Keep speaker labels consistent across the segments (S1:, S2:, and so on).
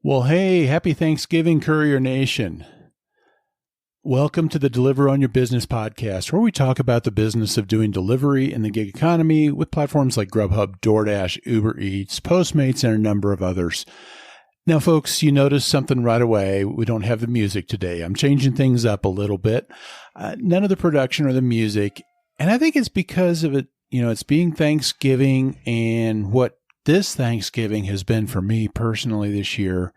S1: Well, hey, happy Thanksgiving, Courier Nation. Welcome to the Deliver on Your Business podcast, where we talk about the business of doing delivery in the gig economy with platforms like Grubhub, DoorDash, Uber Eats, Postmates, and a number of others. Now, folks, you notice something right away. We don't have the music today. I'm changing things up a little bit. None of the production or the music. And I think it's because of it, it's being Thanksgiving, and what this Thanksgiving has been for me personally this year.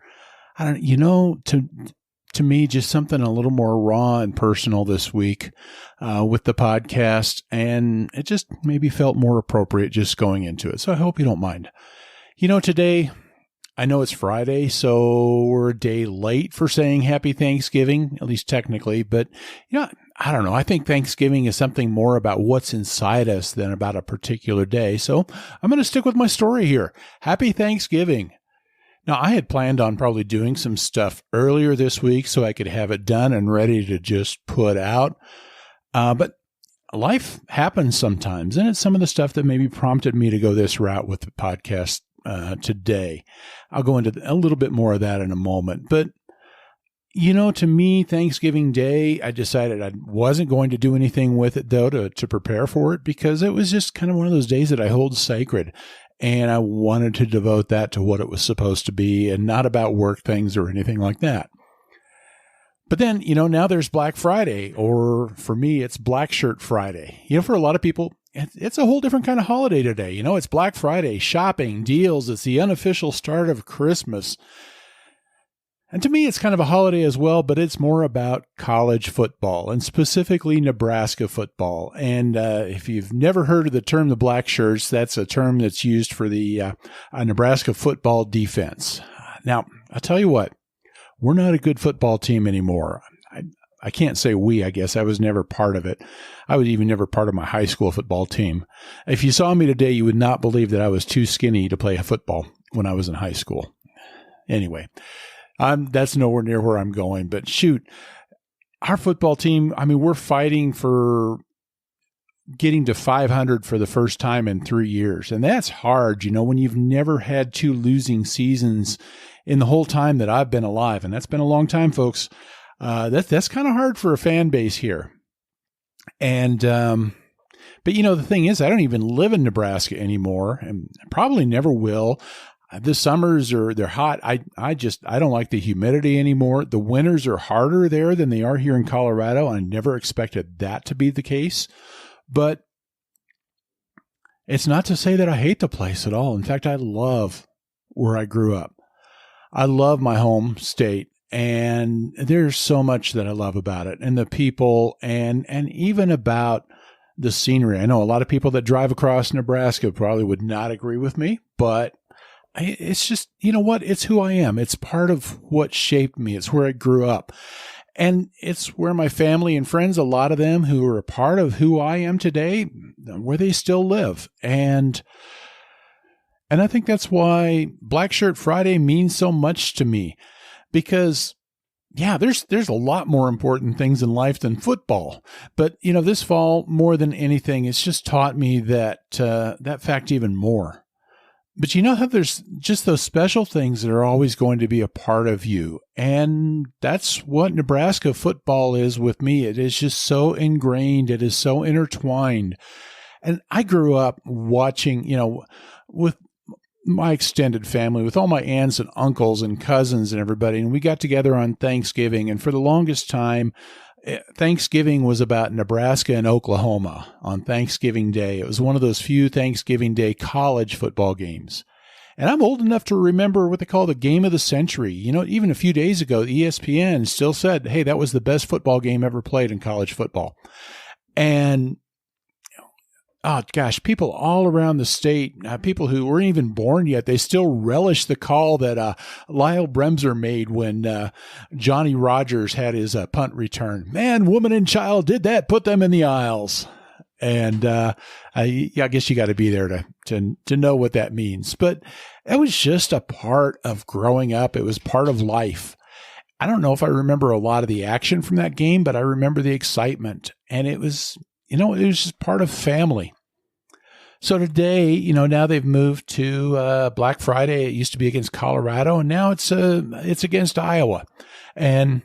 S1: To me, just something a little more raw and personal this week with the podcast, and it just maybe felt more appropriate just going into it. So I hope you don't mind. Today, I know it's Friday, so we're a day late for saying Happy Thanksgiving, at least technically, but I don't know. I think Thanksgiving is something more about what's inside us than about a particular day. So I'm going to stick with my story here. Happy Thanksgiving. Now, I had planned on probably doing some stuff earlier this week so I could have it done and ready to just put out. But life happens sometimes, and it's some of the stuff that maybe prompted me to go this route with the podcast today. I'll go into a little bit more of that in a moment. But to me, Thanksgiving Day, I decided I wasn't going to do anything with it, though, to prepare for it, because it was just kind of one of those days that I hold sacred. And I wanted to devote that to what it was supposed to be and not about work things or anything like that. But then, now there's Black Friday, or for me, it's Black Shirt Friday. For a lot of people, it's a whole different kind of holiday today. It's Black Friday, shopping, deals. It's the unofficial start of Christmas. And to me, it's kind of a holiday as well, but it's more about college football, and specifically Nebraska football. And if you've never heard of the term the Black Shirts, that's a term that's used for the Nebraska football defense. Now, I'll tell you what, we're not a good football team anymore. I can't say we, I guess. I was never part of it. I was even never part of my high school football team. If you saw me today, you would not believe that I was too skinny to play football when I was in high school. Anyway. That's nowhere near where I'm going, but shoot, our football team, we're fighting for getting to 500 for the first time in 3 years. And that's hard, when you've never had two losing seasons in the whole time that I've been alive. And that's been a long time, folks. That's kind of hard for a fan base here. And, but the thing is, I don't even live in Nebraska anymore, and probably never will. The summers they're hot. I don't like the humidity anymore. The winters are harder there than they are here in Colorado. I never expected that to be the case, but it's not to say that I hate the place at all. In fact, I love where I grew up. I love my home state, and there's so much that I love about it, and the people, and even about the scenery. I know a lot of people that drive across Nebraska probably would not agree with me, but it's just, it's who I am. It's part of what shaped me. It's where I grew up. And it's where my family and friends, a lot of them who are a part of who I am today, where they still live. And I think that's why Black Shirt Friday means so much to me, because there's a lot more important things in life than football. But, this fall, more than anything, it's just taught me that fact even more. But how there's just those special things that are always going to be a part of you. And that's what Nebraska football is with me. It is just so ingrained. It is so intertwined. And I grew up watching, with my extended family, with all my aunts and uncles and cousins and everybody. And we got together on Thanksgiving. And for the longest time, Thanksgiving was about Nebraska and Oklahoma on Thanksgiving Day. It was one of those few Thanksgiving Day college football games. And I'm old enough to remember what they call the game of the century. Even a few days ago, ESPN still said, hey, that was the best football game ever played in college football. And oh gosh, people all around the state, people who weren't even born yet, they still relish the call that Lyle Bremser made when Johnny Rogers had his punt return. Man, woman, and child did that, put them in the aisles. And I guess you got to be there to know what that means. But it was just a part of growing up. It was part of life. I don't know if I remember a lot of the action from that game, but I remember the excitement. And it was, it was just part of family. So today, now they've moved to Black Friday. It used to be against Colorado, and now it's against Iowa. And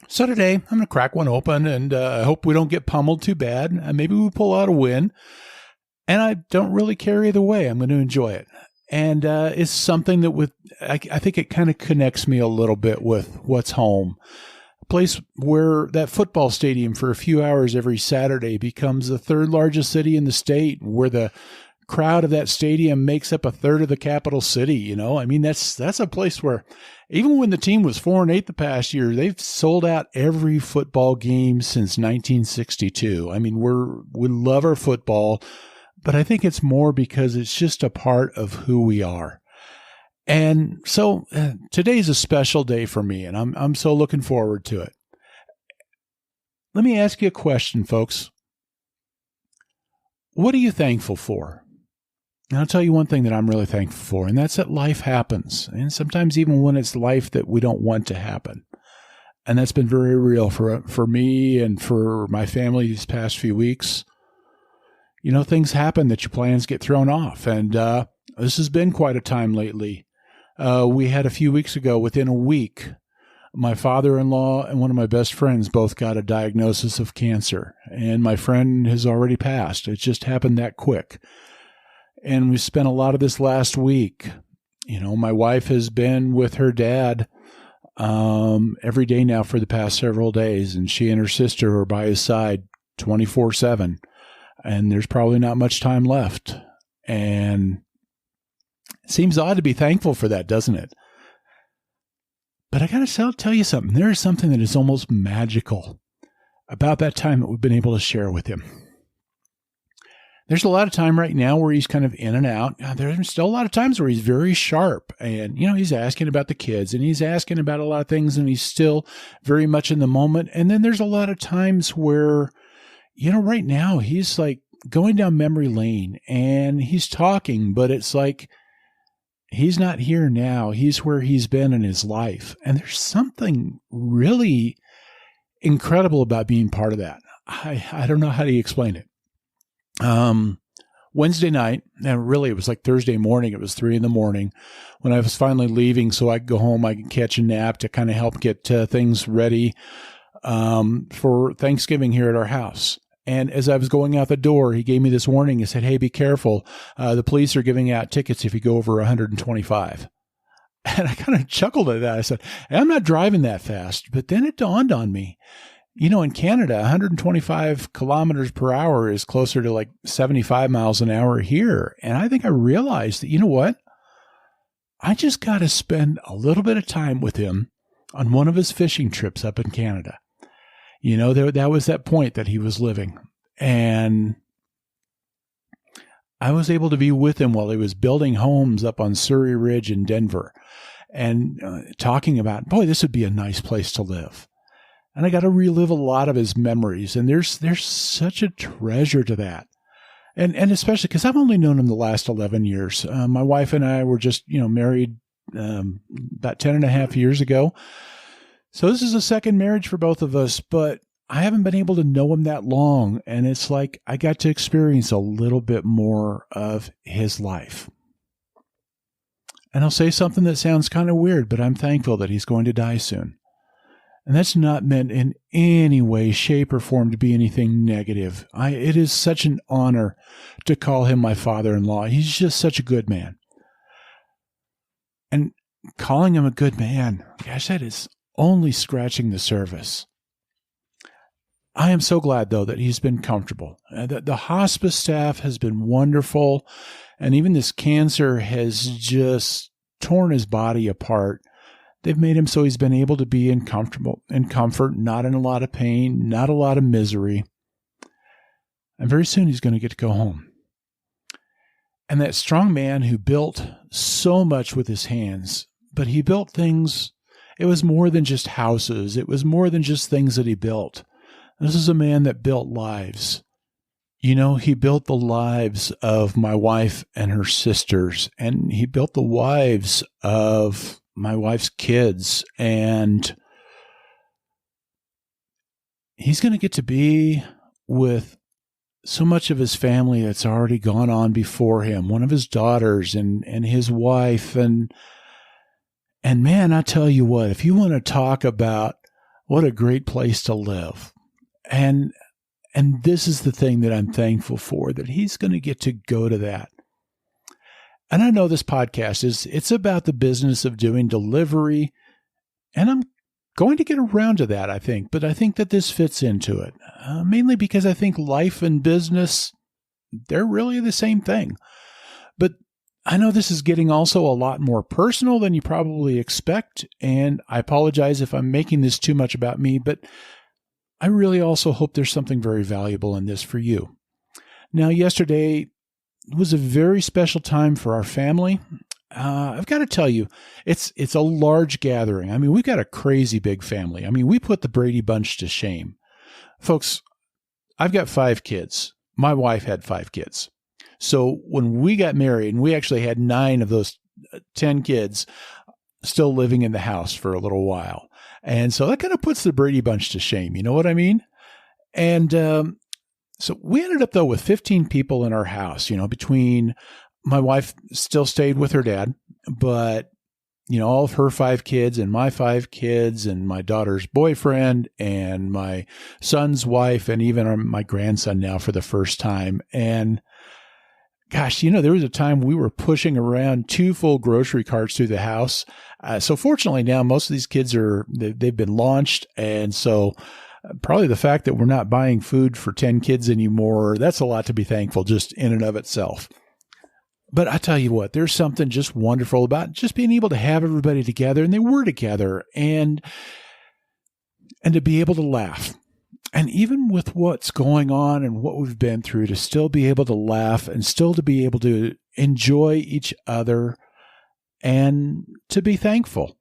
S1: so today, I'm going to crack one open, and I hope we don't get pummeled too bad. Maybe we pull out a win. And I don't really care either way. I'm going to enjoy it. And it's something that I think it kind of connects me a little bit with what's home. A place where that football stadium for a few hours every Saturday becomes the third largest city in the state, where the crowd of that stadium makes up a third of the capital city. I mean, that's a place where even when the team was 4-8 the past year, they've sold out every football game since 1962. I mean, we love our football, but I think it's more because it's just a part of who we are. And so today's a special day for me, and I'm so looking forward to it. Let me ask you a question, folks. What are you thankful for? And I'll tell you one thing that I'm really thankful for, and that's that life happens. And sometimes even when it's life that we don't want to happen. And that's been very real for me and for my family these past few weeks. Things happen that your plans get thrown off. And this has been quite a time lately. We had a few weeks ago, within a week, my father-in-law and one of my best friends both got a diagnosis of cancer. And my friend has already passed. It just happened that quick. And we spent a lot of this last week. My wife has been with her dad every day now for the past several days. And she and her sister are by his side 24/7. And there's probably not much time left. And it seems odd to be thankful for that, doesn't it? But I got to tell you something. There is something that is almost magical about that time that we've been able to share with him. There's a lot of time right now where he's kind of in and out. There's still a lot of times where he's very sharp. And, he's asking about the kids and he's asking about a lot of things, and he's still very much in the moment. And then there's a lot of times where, right now he's like going down memory lane and he's talking, but it's like he's not here now. He's where he's been in his life. And there's something really incredible about being part of that. I don't know how to explain it. Wednesday night, and really it was like Thursday morning, it was 3 a.m. when I was finally leaving so I could go home, I could catch a nap to kind of help get things ready for Thanksgiving here at our house. And as I was going out the door, he gave me this warning. He said, "Hey, be careful. The police are giving out tickets if you go over 125. And I kind of chuckled at that. I said, I'm not driving that fast. But then it dawned on me, in Canada, 125 kilometers per hour is closer to like 75 miles an hour here. And I think I realized that, what? I just got to spend a little bit of time with him on one of his fishing trips up in Canada. That was that point that he was living. And I was able to be with him while he was building homes up on Surrey Ridge in Denver and talking about, boy, this would be a nice place to live. And I got to relive a lot of his memories. And there's such a treasure to that. And especially because I've only known him the last 11 years. My wife and I were just, married about 10 and a half years ago. So this is a second marriage for both of us, but I haven't been able to know him that long. And it's like I got to experience a little bit more of his life. And I'll say something that sounds kind of weird, but I'm thankful that he's going to die soon. And that's not meant in any way, shape, or form to be anything negative. It is such an honor to call him my father-in-law. He's just such a good man. And calling him a good man, gosh, that is only scratching the surface. I am so glad, though, that he's been comfortable. The hospice staff has been wonderful, and even this cancer has just torn his body apart. They've made him so he's been able to be in comfort, not in a lot of pain, not a lot of misery. And very soon he's going to get to go home. And that strong man who built so much with his hands, but he built things. It was more than just houses. It was more than just things that he built. This is a man that built lives. He built the lives of my wife and her sisters, and he built the wives of my wife's kids, and he's going to get to be with so much of his family that's already gone on before him, one of his daughters and his wife. And man, I tell you what, if you want to talk about what a great place to live, and this is the thing that I'm thankful for, that he's going to get to go to that. And I know this podcast it's about the business of doing delivery, and I'm going to get around to that, I think. But I think that this fits into it, mainly because I think life and business, they're really the same thing. But I know this is getting also a lot more personal than you probably expect, and I apologize if I'm making this too much about me, but I really also hope there's something very valuable in this for you. Now, yesterday was a very special time for our family. I've got to tell you, it's a large gathering. I mean, we've got a crazy big family. I mean, we put the Brady Bunch to shame. Folks, I've got 5 kids. My wife had 5 kids. So when we got married, and we actually had 9 of those 10 kids still living in the house for a little while. And so that kind of puts the Brady Bunch to shame. You know what I mean? And so we ended up, though, with 15 people in our house, between my wife still stayed with her dad, but, all of her 5 kids and my 5 kids and my daughter's boyfriend and my son's wife and even my grandson now for the first time. And gosh, there was a time we were pushing around 2 full grocery carts through the house. So fortunately now most of these kids they've been launched. And so probably the fact that we're not buying food for 10 kids anymore, that's a lot to be thankful just in and of itself. But I tell you what, there's something just wonderful about just being able to have everybody together, and they were together, and to be able to laugh. And even with what's going on and what we've been through, to still be able to laugh and still to be able to enjoy each other and to be thankful.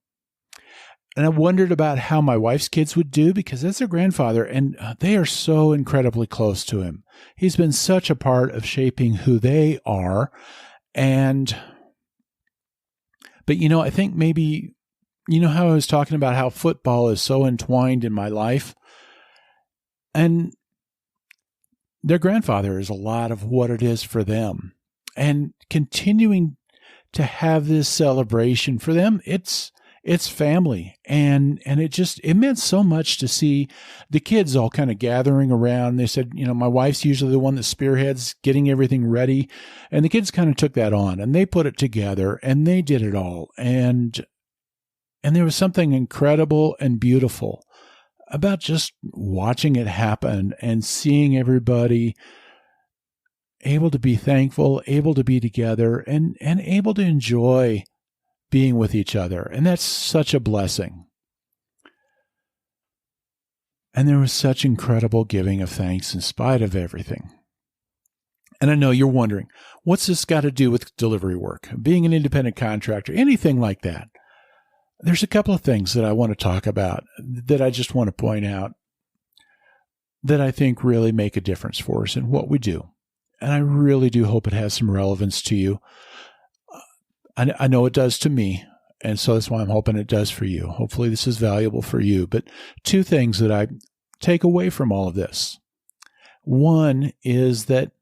S1: And I wondered about how my wife's kids would do, because that's their grandfather, and they are so incredibly close to him. He's been such a part of shaping who they are. But I think maybe, how I was talking about how football is so entwined in my life, and their grandfather is a lot of what it is for them, and continuing to have this celebration for them, it's family. And it meant so much to see the kids all kind of gathering around. They said, my wife's usually the one that spearheads getting everything ready. And the kids kind of took that on, and they put it together, and they did it all. And there was something incredible and beautiful about just watching it happen and seeing everybody able to be thankful, able to be together, and able to enjoy being with each other. And that's such a blessing. And there was such incredible giving of thanks in spite of everything. And I know you're wondering, what's this got to do with delivery work, being an independent contractor, anything like that? There's a couple of things that I want to talk about that I just want to point out that I think really make a difference for us in what we do. And I really do hope it has some relevance to you. I know it does to me, and so that's why I'm hoping it does for you. Hopefully this is valuable for you. But 2 things that I take away from all of this. One is that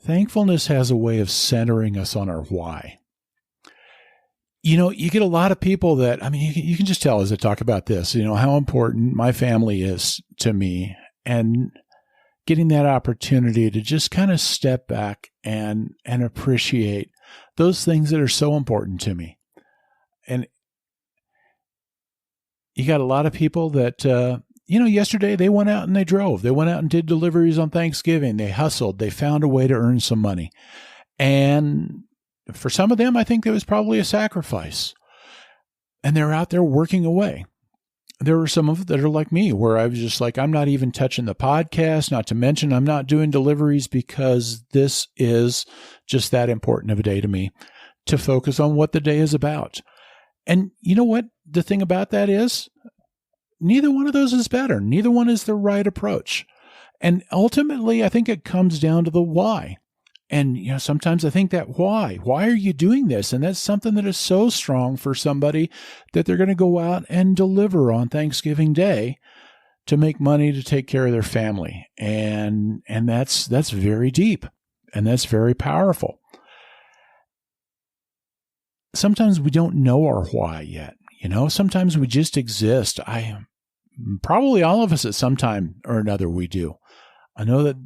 S1: thankfulness has a way of centering us on our why. You get a lot of people that, you can just tell as I talk about this, how important my family is to me, and getting that opportunity to just kind of step back and appreciate those things that are so important to me. And you got a lot of people that, yesterday they went out and they drove. They went out and did deliveries on Thanksgiving. They hustled. They found a way to earn some money. And for some of them, I think it was probably a sacrifice. And they're out there working away. There were some of them that are like me, where I was just like, I'm not even touching the podcast, not to mention I'm not doing deliveries, because this is just that important of a day to me, to focus on what the day is about. And you know what the thing about that is? Neither one of those is better. Neither one is the right approach. And ultimately, I think it comes down to the why. And, sometimes I think that why are you doing this? And that's something that is so strong for somebody that they're going to go out and deliver on Thanksgiving Day, to make money to take care of their family. And that's very deep, and that's very powerful. Sometimes we don't know our why yet. Sometimes we just exist. Probably all of us at some time or another we do. I know that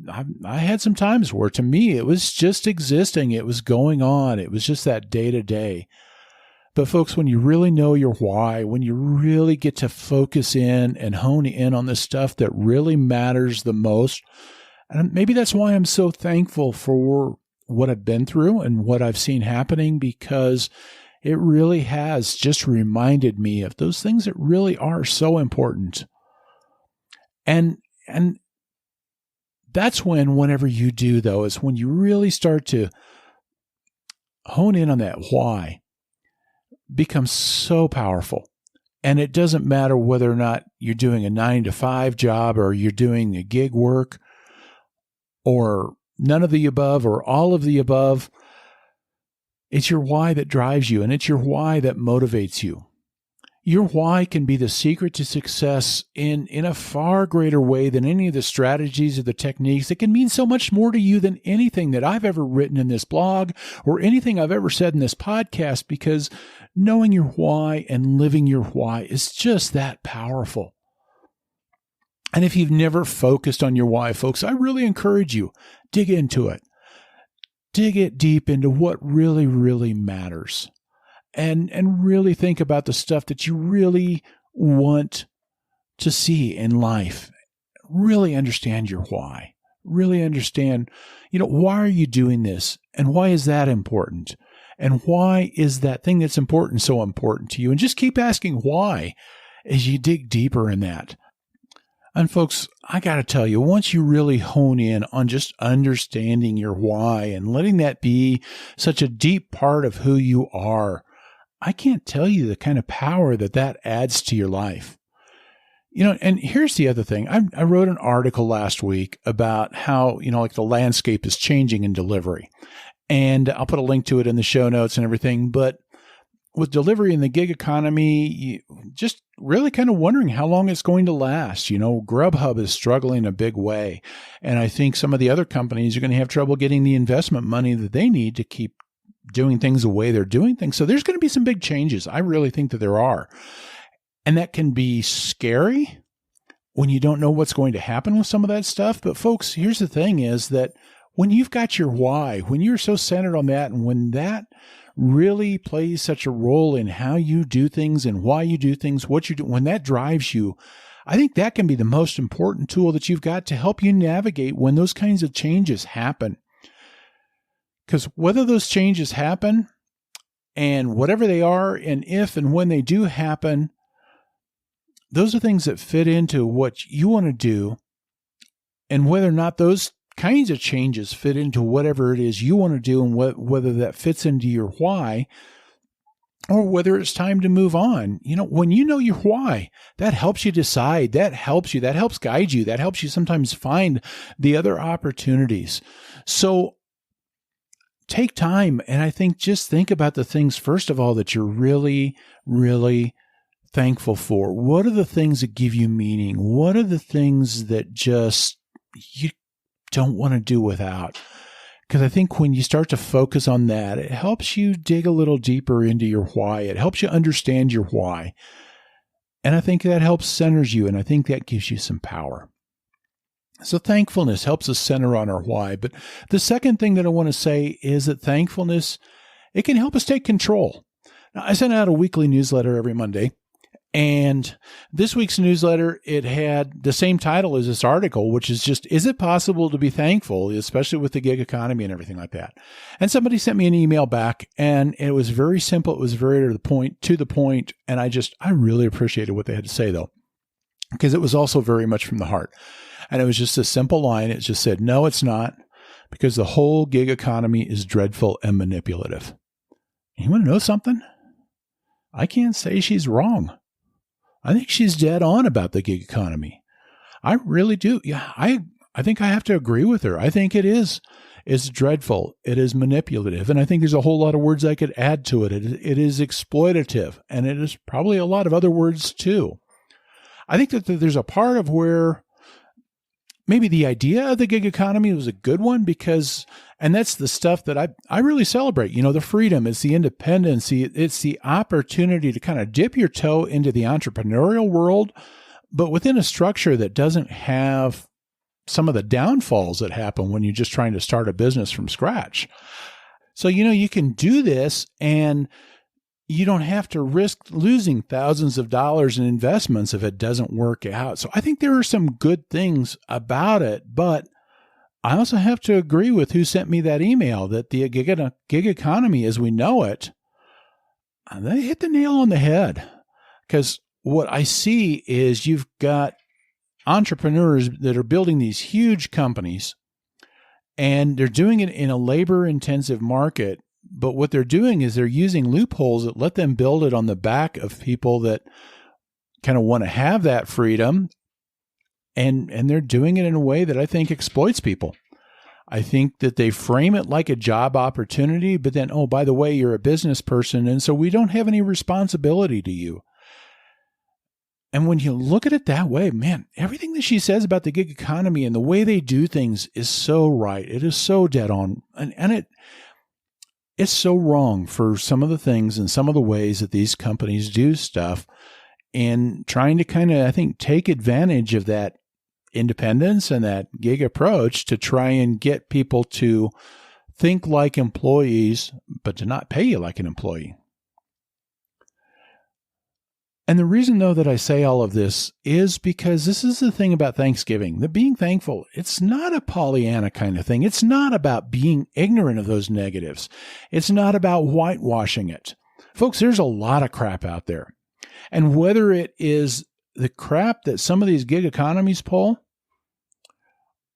S1: I had some times where to me it was just existing. It was going on. It was just that day to day. But folks, when you really know your why, when you really get to focus in and hone in on the stuff that really matters the most, and maybe that's why I'm so thankful for what I've been through and what I've seen happening, because it really has just reminded me of those things that really are so important. And that's whenever you do, though, is when you really start to hone in on that why, becomes so powerful. And it doesn't matter whether or not you're doing a 9-to-5 job, or you're doing a gig work, or none of the above, or all of the above. It's your why that drives you, and it's your why that motivates you. Your why can be the secret to success in a far greater way than any of the strategies or the techniques. It can mean so much more to you than anything that I've ever written in this blog or anything I've ever said in this podcast, because knowing your why and living your why is just that powerful. And if you've never focused on your why, folks, I really encourage you, dig into it. Dig it deep into what really, really matters. And really think about the stuff that you really want to see in life. Really understand your why. Really understand, why are you doing this? And why is that important? And why is that thing that's important so important to you? And just keep asking why as you dig deeper in that. And folks, I got to tell you, once you really hone in on just understanding your why and letting that be such a deep part of who you are, I can't tell you the kind of power that adds to your life. And here's the other thing. I wrote an article last week about how, the landscape is changing in delivery. And I'll put a link to it in the show notes and everything. But with delivery in the gig economy, just really kind of wondering how long it's going to last. Grubhub is struggling a big way. And I think some of the other companies are going to have trouble getting the investment money that they need to keep doing things the way they're doing things. So there's going to be some big changes. I really think that there are. And that can be scary when you don't know what's going to happen with some of that stuff. But folks, here's the thing is that when you've got your why, when you're so centered on that, and when that really plays such a role in how you do things and why you do things, what you do, when that drives you, I think that can be the most important tool that you've got to help you navigate when those kinds of changes happen. Because whether those changes happen and whatever they are, and if and when they do happen, those are things that fit into what you want to do. And whether or not those kinds of changes fit into whatever it is you want to do, and whether that fits into your why, or whether it's time to move on. When you know your why, that helps you decide, that helps guide you, that helps you sometimes find the other opportunities. So take time, and I think just think about the things, first of all, that you're really, really thankful for. What are the things that give you meaning? What are the things that just you don't want to do without? Because I think when you start to focus on that, it helps you dig a little deeper into your why. It helps you understand your why. And I think that helps centers you, and I think that gives you some power. So thankfulness helps us center on our why. But the second thing that I want to say is that thankfulness, it can help us take control. Now, I send out a weekly newsletter every Monday. And this week's newsletter, it had the same title as this article, which is just, is it possible to be thankful, especially with the gig economy and everything like that? And somebody sent me an email back, and it was very simple. It was very to the point. And I really appreciated what they had to say, though, because it was also very much from the heart. And it was just a simple line. It just said, no, it's not, because the whole gig economy is dreadful and manipulative. You want to know something? I can't say she's wrong. I think she's dead on about the gig economy. I really do. Yeah, I think I have to agree with her. I think it is. It's dreadful. It is manipulative. And I think there's a whole lot of words I could add to it. It is exploitative. And it is probably a lot of other words too. I think that there's a part of where maybe the idea of the gig economy was a good one and that's the stuff that I really celebrate. The freedom, it's the independence, it's the opportunity to kind of dip your toe into the entrepreneurial world, but within a structure that doesn't have some of the downfalls that happen when you're just trying to start a business from scratch. So, you can do this and you don't have to risk losing thousands of dollars in investments if it doesn't work out. So I think there are some good things about it, but I also have to agree with who sent me that email that the gig economy as we know it, they hit the nail on the head. Because what I see is you've got entrepreneurs that are building these huge companies and they're doing it in a labor-intensive market. But what they're doing is they're using loopholes that let them build it on the back of people that kind of want to have that freedom. And they're doing it in a way that I think exploits people. I think that they frame it like a job opportunity, but then, oh, by the way, you're a business person. And so we don't have any responsibility to you. And when you look at it that way, man, everything that she says about the gig economy and the way they do things is so right. It is so dead on. And it's so wrong for some of the things and some of the ways that these companies do stuff and trying to kind of, I think, take advantage of that independence and that gig approach to try and get people to think like employees, but to not pay you like an employee. And the reason, though, that I say all of this is because this is the thing about Thanksgiving, that being thankful, it's not a Pollyanna kind of thing. It's not about being ignorant of those negatives. It's not about whitewashing it. Folks, there's a lot of crap out there. And whether it is the crap that some of these gig economies pull,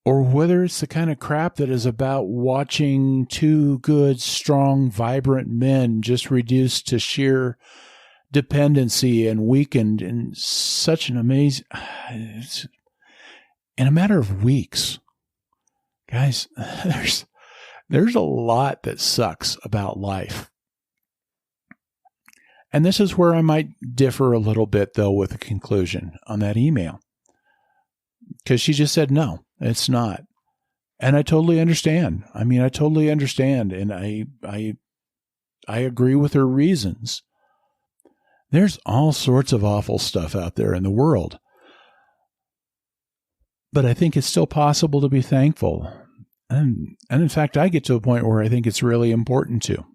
S1: or whether it's the kind of crap that is about watching two good, strong, vibrant men just reduced to sheer dependency and weakened in such an amazing, in a matter of weeks, guys, there's a lot that sucks about life. And this is where I might differ a little bit, though, with the conclusion on that email. Because she just said, no, it's not. And I totally understand. I totally understand. And I agree with her reasons. There's all sorts of awful stuff out there in the world. But I think it's still possible to be thankful. And in fact, I get to a point where I think it's really important to.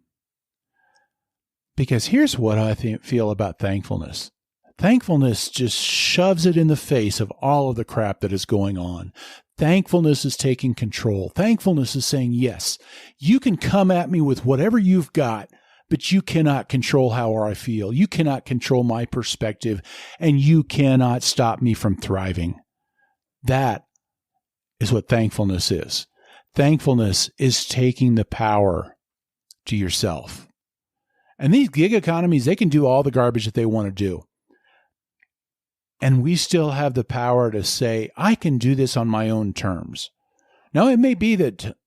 S1: Because here's what I feel about thankfulness. Thankfulness just shoves it in the face of all of the crap that is going on. Thankfulness is taking control. Thankfulness is saying, yes, you can come at me with whatever you've got, but you cannot control how I feel. You cannot control my perspective, and you cannot stop me from thriving. That is what thankfulness is. Thankfulness is taking the power to yourself. And these gig economies, they can do all the garbage that they want to do. And we still have the power to say, I can do this on my own terms. Now, it may be that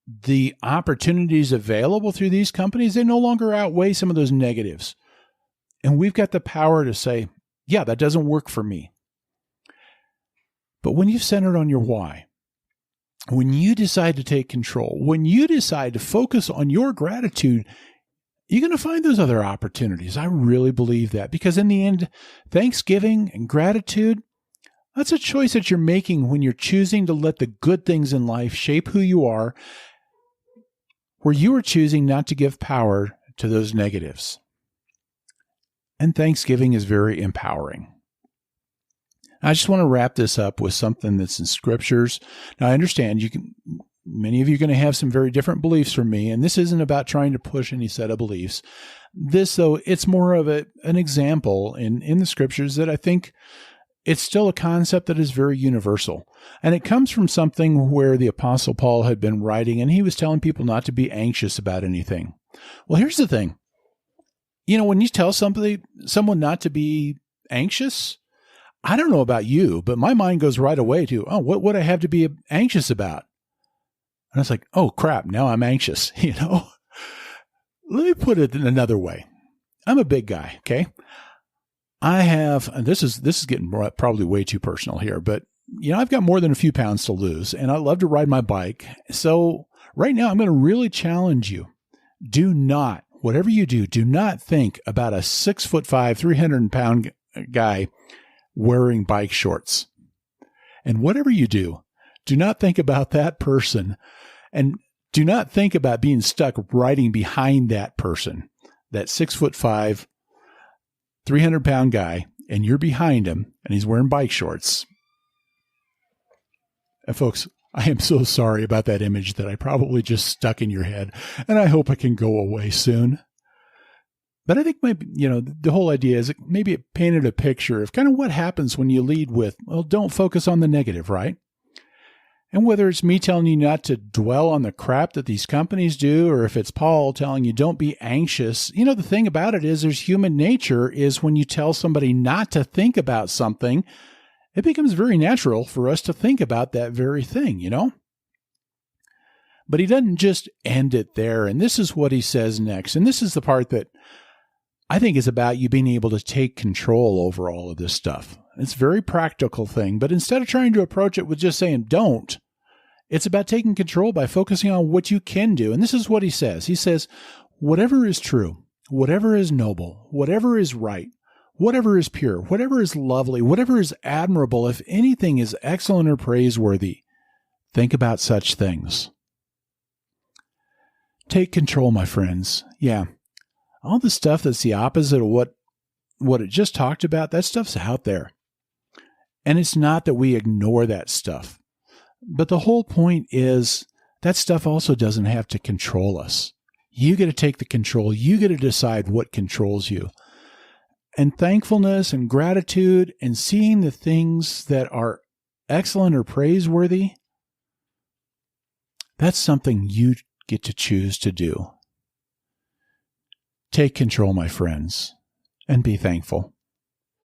S1: the opportunities available through these companies, they no longer outweigh some of those negatives. And we've got the power to say, yeah, that doesn't work for me. But when you've centered on your why, when you decide to take control, when you decide to focus on your gratitude, you're going to find those other opportunities. I really believe that, because in the end, Thanksgiving and gratitude, that's a choice that you're making when you're choosing to let the good things in life shape who you are, where you are choosing not to give power to those negatives. And Thanksgiving is very empowering. I just want to wrap this up with something that's in scriptures. Now, I understand many of you are going to have some very different beliefs from me, and this isn't about trying to push any set of beliefs. This, though, it's more of an example in the scriptures that I think it's still a concept that is very universal. And it comes from something where the Apostle Paul had been writing, and he was telling people not to be anxious about anything. Well, here's the thing. When you tell someone not to be anxious, I don't know about you, but my mind goes right away to, oh, what would I have to be anxious about? And I was like, oh, crap, now I'm anxious, Let me put it in another way. I'm a big guy, okay? I have, and this is getting probably way too personal here, but I've got more than a few pounds to lose, and I love to ride my bike. So right now, I'm going to really challenge you. Do not, whatever you do not think about a 6'5", 300-pound guy wearing bike shorts. And whatever you do not think about that person, and do not think about being stuck riding behind that person, that 6'5", 300-pound guy, and you're behind him, and he's wearing bike shorts. And folks, I am so sorry about that image that I probably just stuck in your head, and I hope it can go away soon. But I think maybe, the whole idea is maybe it painted a picture of kind of what happens when you lead with, well, don't focus on the negative, right? And whether it's me telling you not to dwell on the crap that these companies do, or if it's Paul telling you don't be anxious, the thing about it is there's human nature is when you tell somebody not to think about something, it becomes very natural for us to think about that very thing, But he doesn't just end it there. And this is what he says next. And this is the part that I think is about you being able to take control over all of this stuff. It's a very practical thing, but instead of trying to approach it with just saying don't, it's about taking control by focusing on what you can do. And this is what he says. He says, whatever is true, whatever is noble, whatever is right, whatever is pure, whatever is lovely, whatever is admirable, if anything is excellent or praiseworthy, think about such things. Take control, my friends. Yeah. All the stuff that's the opposite of what it just talked about, that stuff's out there. And it's not that we ignore that stuff. But the whole point is that stuff also doesn't have to control us. You get to take the control. You get to decide what controls you. And thankfulness and gratitude and seeing the things that are excellent or praiseworthy, that's something you get to choose to do. Take control, my friends, and be thankful.